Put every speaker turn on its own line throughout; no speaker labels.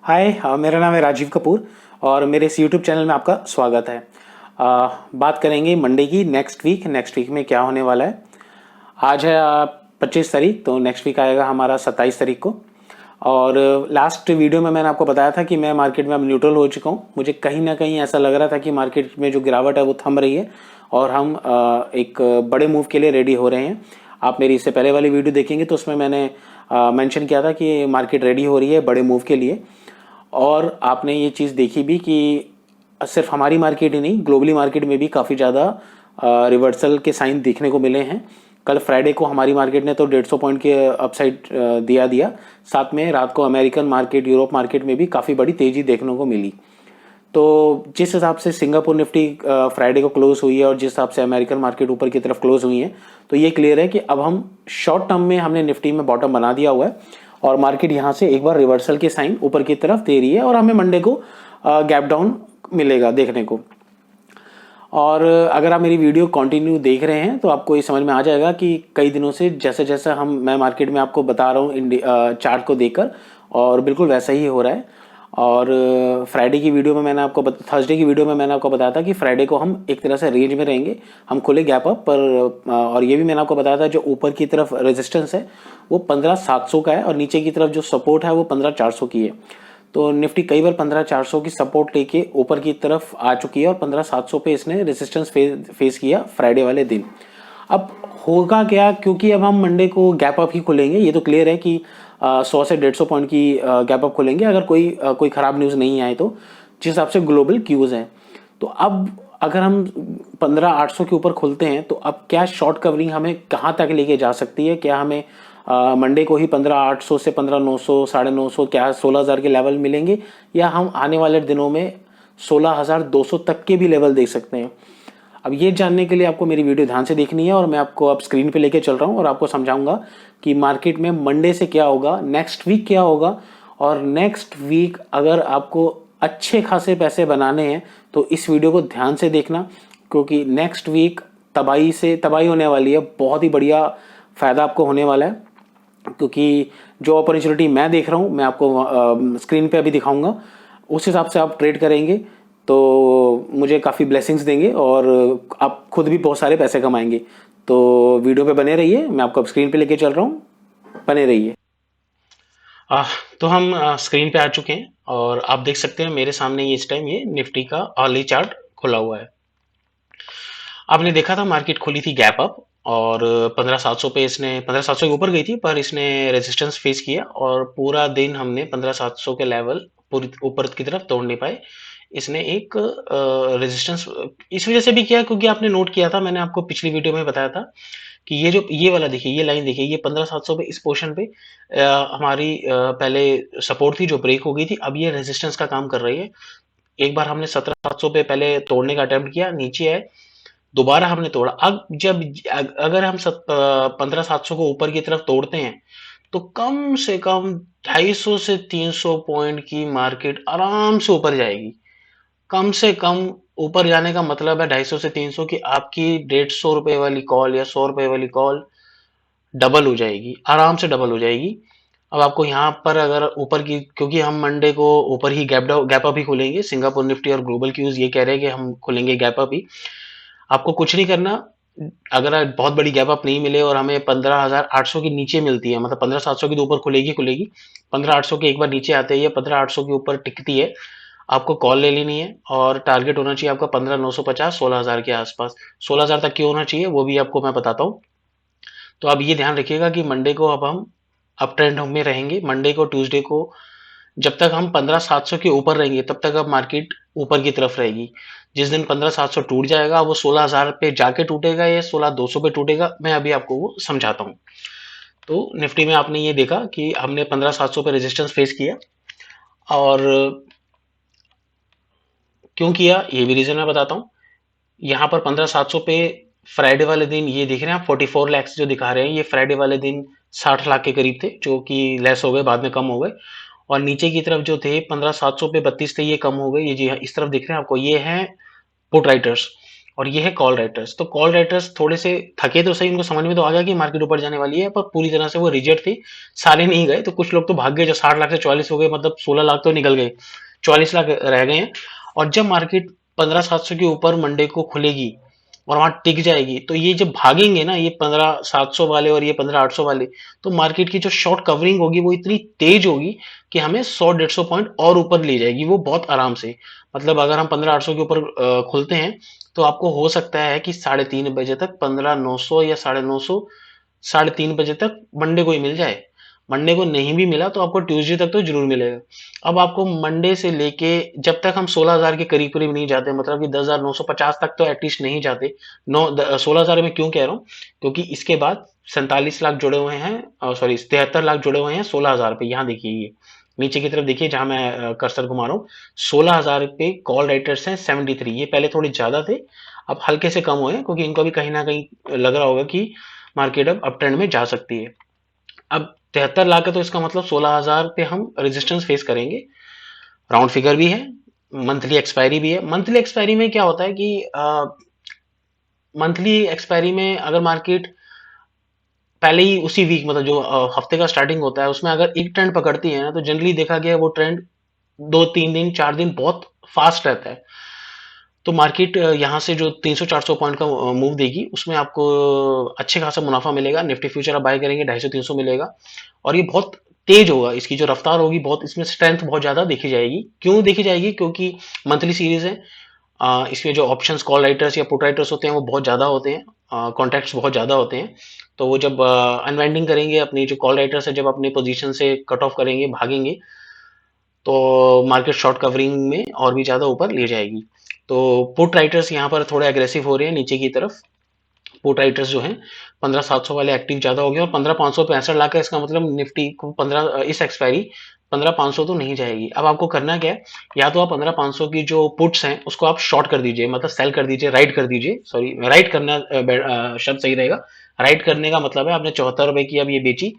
हाय, मेरा नाम है राजीव कपूर और मेरे इस यूट्यूब चैनल में आपका स्वागत है। बात करेंगे मंडे की। नेक्स्ट वीक में क्या होने वाला है। आज है 25 तारीख, तो नेक्स्ट वीक आएगा हमारा 27 तारीख को। और लास्ट वीडियो में मैंने आपको बताया था कि मैं मार्केट में अब न्यूट्रल हो चुका हूँ। मुझे कहीं ना कहीं ऐसा लग रहा था कि मार्केट में जो गिरावट है वो थम रही है और हम एक बड़े मूव के लिए रेडी हो रहे हैं। आप मेरी इससे पहले वाली वीडियो देखेंगे तो उसमें मैंने मेंशन किया था कि मार्केट रेडी हो रही है बड़े मूव के लिए। और आपने ये चीज़ देखी भी कि सिर्फ हमारी मार्केट ही नहीं, ग्लोबली मार्केट में भी काफ़ी ज़्यादा रिवर्सल के साइन देखने को मिले हैं। कल फ्राइडे को हमारी मार्केट ने तो 150 पॉइंट के अपसाइड दिया। साथ में रात को अमेरिकन मार्केट, यूरोप मार्केट में भी काफ़ी बड़ी तेज़ी देखने को मिली। तो जिस हिसाब से सिंगापुर निफ्टी फ्राइडे को क्लोज हुई है और जिस हिसाब से अमेरिकन मार्केट ऊपर की तरफ क्लोज हुई है, तो ये क्लियर है कि अब हम शॉर्ट टर्म में हमने निफ्टी में बॉटम बना दिया हुआ है और मार्केट यहाँ से एक बार रिवर्सल के साइन ऊपर की तरफ दे रही है और हमें मंडे को गैप डाउन मिलेगा देखने को। और अगर आप मेरी वीडियो कंटिन्यू देख रहे हैं तो आपको ये समझ में आ जाएगा कि कई दिनों से जैसे जैसे मैं मार्केट में आपको बता रहा हूँ चार्ट को देखकर, और बिल्कुल वैसा ही हो रहा है। और फ्राइडे की वीडियो में मैंने आपको थर्सडे की वीडियो में मैंने आपको बताया था कि फ्राइडे को हम एक तरह से रेंज में रहेंगे, हम खुले गैप अप पर। और ये भी मैंने आपको बताया था जो ऊपर की तरफ रेजिस्टेंस है वो 15,700 का है और नीचे की तरफ जो सपोर्ट है वो 15,400 की है। तो निफ्टी कई बार 15,400 की सपोर्ट लेके ऊपर की तरफ आ चुकी है और 15,700 पे इसने रेजिस्टेंस फेस किया फ्राइडे वाले दिन। अब होगा क्या, क्योंकि अब हम मंडे को गैप अप ही खुलेंगे, ये तो क्लियर है कि 100 से 150 पॉइंट की गैप अप खुलेंगे अगर कोई खराब न्यूज़ नहीं आए तो, जिस हिसाब से ग्लोबल क्यूज हैं। तो अब अगर हम 15,800 के ऊपर खुलते हैं तो अब क्या शॉर्ट कवरिंग हमें कहाँ तक लेके जा सकती है? क्या हमें मंडे को ही 15,800 से 15,900, 950, क्या 16,000 के लेवल मिलेंगे, या हम आने वाले दिनों में 16,200 तक के भी लेवल देख सकते हैं? अब ये जानने के लिए आपको मेरी वीडियो ध्यान से देखनी है और मैं आपको अब स्क्रीन पे लेके चल रहा हूँ और आपको समझाऊंगा कि मार्केट में मंडे से क्या होगा, नेक्स्ट वीक क्या होगा। और नेक्स्ट वीक अगर आपको अच्छे खासे पैसे बनाने हैं तो इस वीडियो को ध्यान से देखना, क्योंकि नेक्स्ट वीक तबाही होने वाली है। बहुत ही बढ़िया फायदा आपको होने वाला है, क्योंकि जो अपॉर्चुनिटी मैं देख रहा हूँ मैं आपको स्क्रीन पे अभी दिखाऊंगा। उस हिसाब से आप ट्रेड करेंगे तो मुझे काफ़ी ब्लेसिंग्स देंगे और आप खुद भी बहुत सारे पैसे कमाएंगे। तो वीडियो पे बने रहिए, मैं आपको अब स्क्रीन पे लेके चल रहा हूँ, बने रहिए। तो हम स्क्रीन पे आ चुके हैं और आप देख सकते हैं मेरे सामने ये इस टाइम ये निफ्टी का अर्ली चार्ट खुला हुआ है। आपने देखा था मार्केट खुली थी गैप अप और 15,700 पे इसने 15,700 के ऊपर गई थी, पर इसने रेजिस्टेंस फेस किया और पूरा दिन हमने 15,700 के लेवल पूरी ऊपर की तरफ तोड़ नहीं पाए। इसने एक रेजिस्टेंस इस वजह से भी किया क्योंकि आपने नोट किया था, मैंने आपको पिछली वीडियो में बताया था कि ये वाला देखिए, ये लाइन देखिए, ये 15,700 पे इस पोर्शन पे हमारी पहले सपोर्ट थी जो ब्रेक हो गई थी, अब ये रेजिस्टेंस का काम कर रही है। एक बार हमने 17,700 पे पहले तोड़ने का अटेम्प्ट किया, नीचे आए, दोबारा हमने तोड़ा। अब जब अगर हम 15,700 को ऊपर की तरफ तोड़ते हैं तो कम से कम 250 से 300 पॉइंट की मार्केट आराम से ऊपर जाएगी। कम से कम ऊपर जाने का मतलब है 250 से 300 की आपकी 150 रुपए वाली कॉल या 100 रुपए वाली कॉल डबल हो जाएगी, आराम से डबल हो जाएगी। अब आपको यहाँ पर अगर ऊपर की, क्योंकि हम मंडे को ऊपर ही गैप अप ही खुलेंगे, सिंगापुर निफ्टी और ग्लोबल क्यूज ये कह रहे हैं कि हम खुलेंगे गैप अप ही। आपको कुछ नहीं करना, अगर बहुत बड़ी गैप अप नहीं मिले और हमें 15,800 के नीचे मिलती है, मतलब 15,700 के ऊपर खुलेगी खुलेगी, 15,800 के एक बार नीचे आते ही 15,800 के ऊपर टिकती है, आपको कॉल ले लेनी है और टारगेट होना चाहिए आपका 15,950, 16,000 के आसपास। 16,000 तक क्यों होना चाहिए वो भी आपको मैं बताता हूँ। तो आप ये ध्यान रखिएगा कि मंडे को अब हम अप ट्रेंड में रहेंगे। मंडे को, ट्यूसडे को, जब तक हम 15,700 के ऊपर रहेंगे तब तक अब मार्केट ऊपर की तरफ रहेगी। जिस दिन 15,700 टूट जाएगा वो 16,000 पे जाके टूटेगा या 16,200 पे टूटेगा, मैं अभी आपको वो समझाता हूँ। तो निफ्टी में आपने ये देखा कि हमने 15,700 पे रेजिस्टेंस फेस किया, और क्यों किया ये भी रीजन मैं बताता हूँ। यहाँ पर 15,700 पे फ्राइडे वाले दिन ये दिख रहे हैं आप, 44 लैक्स जो दिखा रहे हैं, ये फ्राइडे वाले दिन 60 लाख के करीब थे, जो कि लेस हो गए, बाद में कम हो गए। और नीचे की तरफ जो थे 15,700 पे 32 थे, ये कम हो गए। ये जी इस तरफ दिख रहे हैं आपको, ये हैं पुट राइटर्स। और ये है कॉल राइटर्स। तो कॉल राइटर्स थोड़े से थके तो सही, उनको समझ में तो आ गया कि मार्केट ऊपर जाने वाली है, पर पूरी तरह से वो रिजेक्ट थे, सारे नहीं गए। तो कुछ लोग तो भाग गए, जो 60 लाख से 44 हो गए, मतलब 16 लाख तो निकल गए, 44 लाख रह गए हैं। और जब मार्केट 15,700 के ऊपर मंडे को खुलेगी और वहां टिक जाएगी, तो ये जब भागेंगे ना, ये 15,700 वाले और ये 15,800 वाले, तो मार्केट की जो शॉर्ट कवरिंग होगी वो इतनी तेज होगी कि हमें 100-150 पॉइंट और ऊपर ले जाएगी, वो बहुत आराम से। मतलब अगर हम 15,800 के ऊपर खुलते हैं, तो आपको हो सकता है कि 3:30 बजे तक 15,900 या 950, 3:30 बजे तक मंडे को ही मिल जाए। मंडे को नहीं भी मिला तो आपको ट्यूसडे तक तो जरूर मिलेगा। अब आपको मंडे से लेके जब तक हम 16,000 के करीब करीब नहीं जाते, मतलब कि 10,950 तक तो एटलीस्ट नहीं जाते। 16,000 में क्यों कह रहा हूँ, क्योंकि इसके बाद 47 लाख जुड़े हुए हैं, सॉरी 73 लाख जुड़े हुए हैं 16,000 पे। यहाँ देखिए, ये नीचे की तरफ देखिए, जहां मैं कर्सर घुमा रहा हूँ, 16,000 पे कॉल राइटर्स हैं 73। ये पहले थोड़े ज्यादा थे, अब हल्के से कम हुए हैं, क्योंकि इनको भी कहीं ना कहीं लग रहा होगा कि मार्केट अब अप ट्रेंड में जा सकती है। अब 73 लाख है, तो इसका मतलब 16,000 पे हम रेजिस्टेंस फेस करेंगे। राउंड फिगर भी है, मंथली एक्सपायरी भी है। मंथली एक्सपायरी में क्या होता है कि मंथली एक्सपायरी में अगर मार्केट पहले ही उसी वीक, मतलब जो हफ्ते का स्टार्टिंग होता है, उसमें अगर एक ट्रेंड पकड़ती है ना, तो जनरली देखा गया है वो ट्रेंड 2-3 दिन 4 दिन बहुत फास्ट रहता है। तो मार्केट यहाँ से जो 300-400 पॉइंट का मूव देगी, उसमें आपको अच्छे खासा मुनाफा मिलेगा। निफ्टी फ्यूचर आप बाय करेंगे 250-300 मिलेगा, और ये बहुत तेज होगा, इसकी जो रफ्तार होगी बहुत, इसमें स्ट्रेंथ बहुत ज्यादा देखी जाएगी। क्यों देखी जाएगी, क्योंकि मंथली सीरीज है। इसमें जो ऑप्शंस कॉल राइटर्स या पुट राइटर्स होते हैं वो बहुत ज्यादा होते हैं, कॉन्ट्रैक्ट्स बहुत ज्यादा होते हैं। तो वो जब अनवाइंडिंग करेंगे, अपनी जो कॉल राइटर्स है जब अपने पोजीशन से कट ऑफ करेंगे, भागेंगे, तो मार्केट शॉर्ट कवरिंग में और भी ज्यादा ऊपर ले जाएगी। तो पुट राइटर्स यहाँ पर थोड़े अग्रेसिव हो रहे हैं नीचे की तरफ। पुट राइटर्स जो हैं 15,700 वाले एक्टिव ज्यादा हो गए, और 15,565 लाख है, इसका मतलब निफ्टी को 15 इस एक्सपायरी 15,500 तो नहीं जाएगी। अब आपको करना क्या है, या तो आप 15,500 की जो पुट्स हैं उसको आप शॉर्ट कर दीजिए, मतलब सेल कर दीजिए, राइट कर दीजिए, सॉरी राइट करना शब्द सही रहेगा। राइट करने का मतलब है आपने 74 रुपए की अब ये बेची,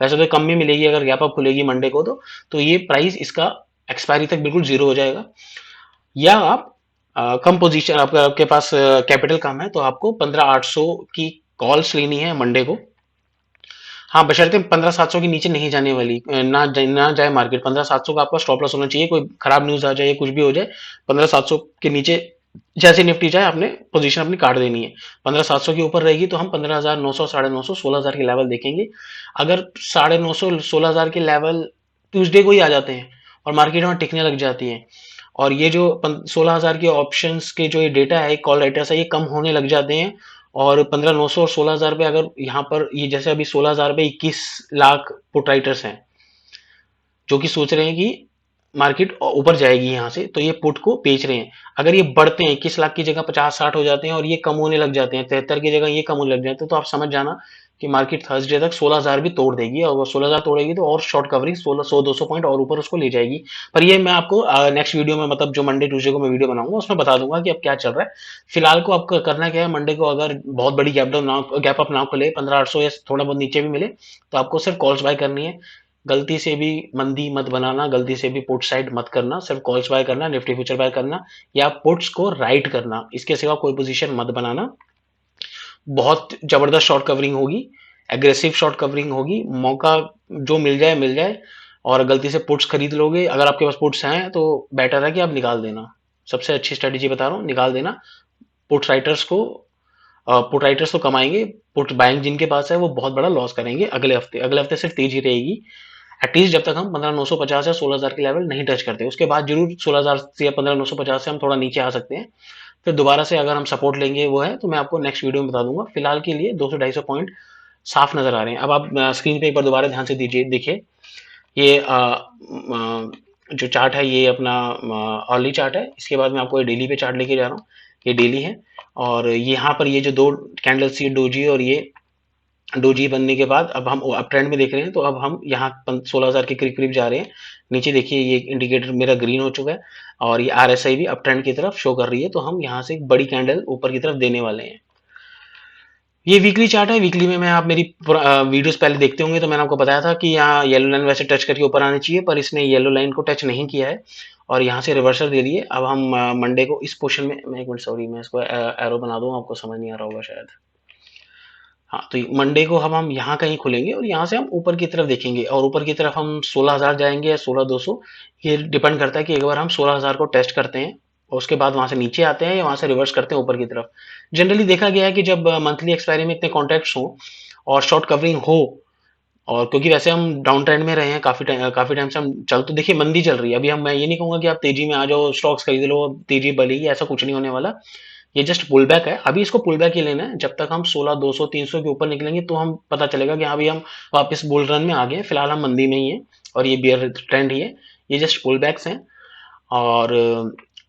वैसे तो कम में मिलेगी अगर गैप अप खुलेगी मंडे को, तो ये प्राइस इसका एक्सपायरी तक बिल्कुल जीरो हो जाएगा। या आप कम पोजीशन, आपका आपके पास कैपिटल कम है, तो आपको 15,800 की कॉल्स लेनी है मंडे को। हाँ, बशर्ते 15,700 के नीचे नहीं जाने वाली, ना जाए मार्केट। 15,700 का आपका स्टॉप लॉस होना चाहिए, कोई खराब न्यूज आ जाए, कुछ भी हो जाए, 15,700 के नीचे जैसे निफ्टी जाए, आपने पोजीशन अपनी काट देनी है। 15,700 के ऊपर रहेगी तो हम 15,900, 950, 16,000 के लेवल देखेंगे। अगर 950, 16,000 के लेवल ट्यूसडे को ही आ जाते हैं और मार्केट में टिकने लग जाती है, और ये जो 16,000 के ऑप्शंस के जो ये डेटा है, कॉल राइटर्स है, ये कम होने लग जाते हैं, और 15,900 और 16,000 पे अगर यहाँ पर ये जैसे अभी 16,000 पे 21 लाख पुट राइटर्स हैं जो कि सोच रहे हैं कि मार्केट ऊपर जाएगी यहाँ से, तो ये पुट को बेच रहे हैं। अगर ये बढ़ते हैं 21 लाख की जगह 50-60 हो जाते हैं, और ये कम होने लग जाते हैं 73 की जगह ये कम होने लग जाते हैं, तो आप समझ जाना कि मार्केट थर्सडे तक 16,000 भी तोड़ देगी, और वो 16,000 तोड़ेगी तो और शॉर्ट कवरिंग 100-200 पॉइंट और ऊपर उसको ले जाएगी। पर ये मैं आपको नेक्स्ट वीडियो में, मतलब जो मंडे ट्यूसडे को मैं वीडियो बनाऊंगा उसमें बता दूंगा कि अब क्या चल रहा है। फिलहाल को आपको करना क्या है, मंडे को अगर बहुत बड़ी गैप अप ना खुले, 15,800 या थोड़ा बहुत नीचे भी मिले, तो आपको सिर्फ कॉल्स बाय करनी है। गलती से भी मंदी मत बनाना, गलती से भी पुट साइड मत करना, सिर्फ कॉल्स बाय करना, निफ्टी फ्यूचर बाय करना, या पुट्स को राइट करना, इसके सिवा कोई पोजीशन मत बनाना। बहुत जबरदस्त शॉर्ट कवरिंग होगी, एग्रेसिव शॉर्ट कवरिंग होगी, मौका जो मिल जाए मिल जाए। और गलती से पुट्स खरीद लोगे, अगर आपके पास पुट्स हैं तो बेटर है कि आप निकाल देना। सबसे अच्छी स्ट्रेटेजी बता रहा हूँ, निकाल देना। पुट राइटर्स को पुट राइटर्स तो कमाएंगे, पुट बाइंग जिनके पास है वो बहुत बड़ा लॉस करेंगे अगले हफ्ते। अगले हफ्ते सिर्फ तेजी रहेगी, एटलीस्ट जब तक हम 15,950 या 16,000 के लेवल नहीं टच करते। उसके बाद जरूर 16,000 से या 15,950 से हम थोड़ा नीचे आ सकते हैं, फिर दोबारा से अगर हम सपोर्ट लेंगे वो है, तो मैं आपको नेक्स्ट वीडियो में बता दूंगा। फिलहाल के लिए 200-250 पॉइंट साफ नजर आ रहे हैं। अब आप स्क्रीन पे एक बार दोबारा ध्यान से दीजिए, देखिए ये जो चार्ट है ये अपना अर्ली चार्ट है। इसके बाद मैं आपको ये डेली पे चार्ट लेके जा रहा हूँ, ये डेली है। और यहाँ पर ये जो दो कैंडल्स, ये डोजी और ये डोजी बनने के बाद अब हम अप ट्रेंड में देख रहे हैं, तो अब हम यहाँ 16,000 के करीब करीब जा रहे हैं। नीचे देखिए ये इंडिकेटर मेरा ग्रीन हो चुका है, और ये आरएसआई भी अप ट्रेंड की तरफ शो कर रही है, तो हम यहाँ से एक बड़ी कैंडल ऊपर की तरफ देने वाले हैं।
ये वीकली चार्ट है। वीकली में मैं, आप मेरी वीडियोस पहले देखते होंगे तो मैंने आपको बताया था कि यहाँ येलो लाइन वैसे टच करके ऊपर आनी चाहिए, पर इसने येलो लाइन को टच नहीं किया है और यहाँ से रिवर्सल दे दिए। अब हम मंडे को इस पोर्शन में, मैं एक मिनट, सॉरी, मैं इसको एरो बना दूं, आपको समझ नहीं आ रहा होगा शायद। हाँ, तो मंडे को हम यहाँ कहीं खुलेंगे और यहाँ से हम ऊपर की तरफ देखेंगे और ऊपर की तरफ हम 16,000 जाएंगे या 16,200। ये डिपेंड करता है कि एक बार हम 16,000 को टेस्ट करते हैं और उसके बाद वहां से नीचे आते हैं या वहां से रिवर्स करते हैं ऊपर की तरफ। जनरली देखा गया है कि जब मंथली एक्सपायरी में इतने कॉन्ट्रैक्ट्स हो और शॉर्ट कवरिंग हो, और क्योंकि वैसे हम डाउन ट्रेंड में रहे हैं काफी टाइम से, हम चल तो देखिए मंदी चल रही है अभी। हम, मैं ये नहीं कहूंगा कि आप तेजी में आ जाओ स्टॉक्स खरीद लो तेजी बढ़ेगी, ऐसा कुछ नहीं होने वाला। ये जस्ट पुल बैक है, अभी इसको पुल बैक ही लेना है। जब तक हम 16,200 300 के ऊपर निकलेंगे तो हम पता चलेगा कि हाँ अभी हम वापस बुल रन में आ गए हैं। फिलहाल हम मंदी में ही हैं और ये बियर ट्रेंड ही है। ये जस्ट पुल बैक्स हैं और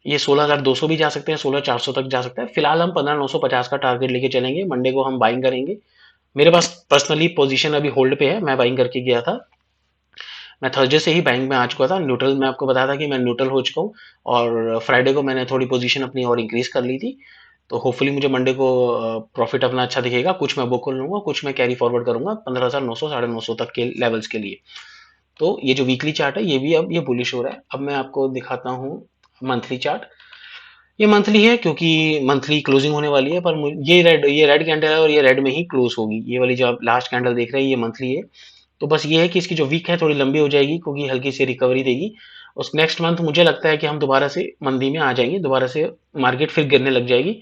ये 16,200 भी जा सकते हैं, 16,400 तक जा सकता है। फिलहाल हम 15,950 का टारगेट लेके चलेंगे। मंडे को हम बाइंग करेंगे। मेरे पास पर्सनली पोजीशन अभी होल्ड पे है, मैं बाइंग करके गया था। मैं थर्सडे से ही बाइंग में आ चुका था। न्यूट्रल, मैं आपको बताया था कि मैं न्यूट्रल हो चुका हूँ और फ्राइडे को मैंने थोड़ी पोजीशन अपनी और इंक्रीज कर ली थी। तो होपफुली मुझे मंडे को प्रॉफिट अपना अच्छा दिखेगा। कुछ मैं बुक कर लूंगा, कुछ मैं कैरी फॉरवर्ड करूंगा 15,900 950 तक के लेवल्स के लिए। तो ये जो वीकली चार्ट है ये भी अब ये बुलिश हो रहा है। अब मैं आपको दिखाता हूँ मंथली चार्ट। ये मंथली है क्योंकि मंथली क्लोजिंग होने वाली है, पर ये रेड कैंडल है और ये रेड में ही क्लोज होगी। ये वाली जो आप लास्ट कैंडल देख रहे हैं ये मंथली है। तो बस ये है कि इसकी जो वीक है थोड़ी लंबी हो जाएगी क्योंकि हल्की सी रिकवरी देगी। उस नेक्स्ट मंथ मुझे लगता है कि हम दोबारा से मंदी में आ जाएंगे, दोबारा से मार्केट फिर गिरने लग जाएगी।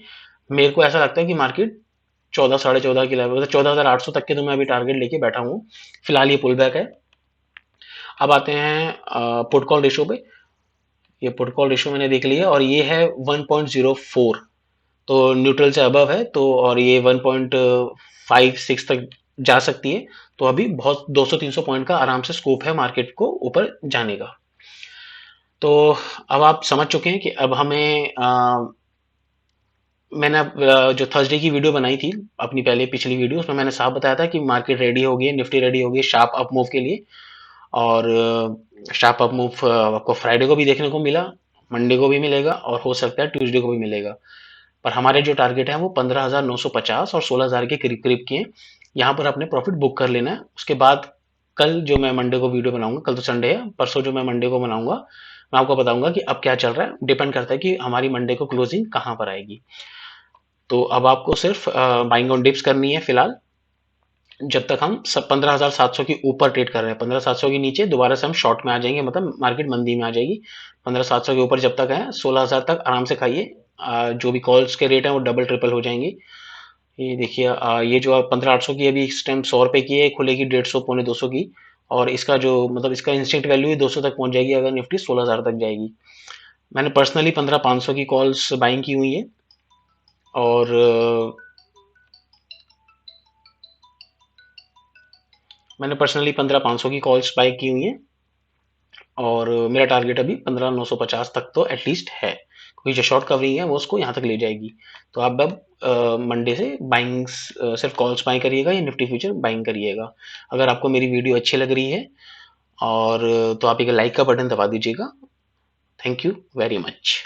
मेरे को ऐसा लगता है कि मार्केट 14 14.5 के लेवल, 14,800 तक के तो मैं अभी टारगेट लेके बैठा हूँ। फिलहाल ये पुल बैक है। अब आते हैं पुट कॉल रेशो पे। ये पुट कॉल रेशो मैंने देख लिया और ये है 1.04। तो न्यूट्रल से अबव है तो, और ये 1.56 तक जा सकती है। तो अभी बहुत 200-300 पॉइंट का आराम से स्कोप है मार्केट को ऊपर जाने का। तो अब आप समझ चुके हैं कि अब हमें मैंने जो थर्सडे की वीडियो बनाई थी अपनी पहले पिछली वीडियो, उसमें मैंने साफ बताया था कि मार्केट रेडी हो गई है, निफ्टी रेडी हो गई है शार्प अप मूव के लिए। और शार्प अप मूव आपको फ्राइडे को भी देखने को मिला, मंडे को भी मिलेगा और हो सकता है ट्यूसडे को भी मिलेगा। पर हमारे जो टारगेट है वो 15,950 और 16,000 के करीब करीब के हैं। यहाँ पर अपने प्रॉफिट बुक कर लेना है। उसके बाद कल जो मैं मंडे को वीडियो बनाऊंगा, कल तो संडे है, परसों जो मैं मंडे को बनाऊंगा मैं आपको बताऊंगा कि अब क्या चल रहा है। डिपेंड करता है कि हमारी मंडे को क्लोजिंग कहाँ पर आएगी। तो अब आपको सिर्फ बाइंग ऑन डिप्स करनी है फिलहाल, जब तक हम सब 15,700 के ऊपर ट्रेड कर रहे हैं। 15,700 के नीचे दोबारा से हम शॉर्ट में आ जाएंगे, मतलब मार्केट मंदी में आ जाएगी। 15,700 के ऊपर जब तक है 16,000 तक आराम से खाइए। जो भी कॉल्स के रेट हैं वो डबल ट्रिपल हो जाएंगे। ये देखिए, ये जो 15,800 की अभी इस टाइम 100 रुपए की है, खुलेगी 150 पौने 200 की। और इसका जो मतलब इसका इंस्टिंक्ट वैल्यू ही 200 तक पहुंच जाएगी अगर निफ्टी 16,000 तक जाएगी। मैंने पर्सनली 15,500 की कॉल्स बाइंग की हुई है और मैंने पर्सनली 15,500 की कॉल्स बाई की हुई हैं और मेरा टारगेट अभी 15,950 तक तो एटलीस्ट है क्योंकि जो शॉर्ट कवरिंग है वो उसको यहाँ तक ले जाएगी। तो आप अब मंडे से बाइंग्स सिर्फ कॉल्स बाई करिएगा या निफ्टी फ्यूचर बाइंग करिएगा। अगर आपको मेरी वीडियो अच्छी लग रही है और तो आप एक लाइक का बटन दबा दीजिएगा। Thank you very much.